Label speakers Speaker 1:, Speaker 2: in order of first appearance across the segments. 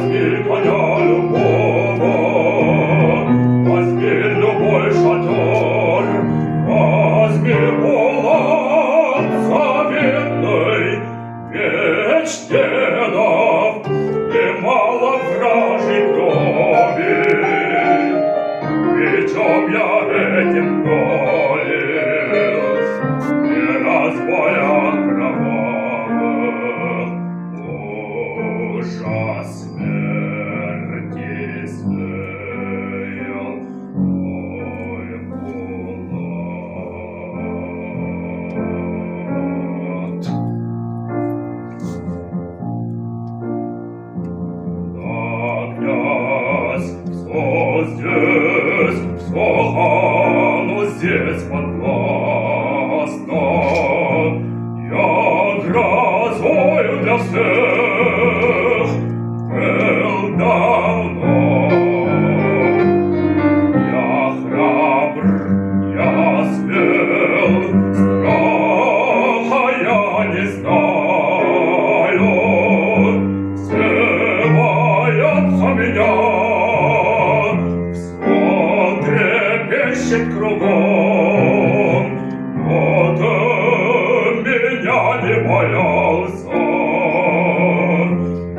Speaker 1: возьми коня любого, возьми любой шатер, возьми полон заветный, меч дедов и мало вражьей крови. Мечом я этим колил, не разбоях кровавых, ужас смерти сеял мой кулак. Да, князь, кто здесь, кто хану здесь подвластно, я грозою для всех был давно. Я храбр, я смел, страха я не знаю, все боятся меня, все трепещет кругом, но ты меня не боялся,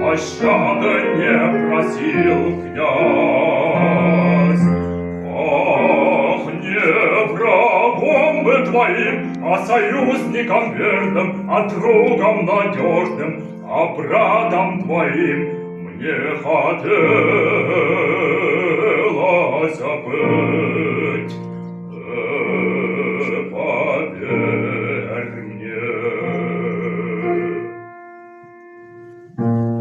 Speaker 1: пощады не просил князь. Ах, не врагом бы твоим, а союзником верным, а другом надежным, а братом твоим мне хотелось быть. Поверь мне.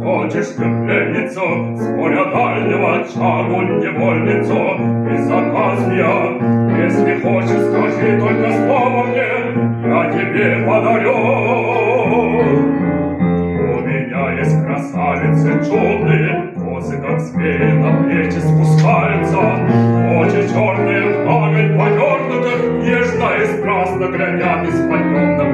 Speaker 1: Хочешь ты пленницу с моря дальнего, чару невольницу и заказ я? Если хочешь, скажи только слово мне, я тебе подарю. У меня есть красавицы чудные, косы как змеи на плечи спускаются, очи черные, пламень подернутых, нежно и страстно глядят из-под темных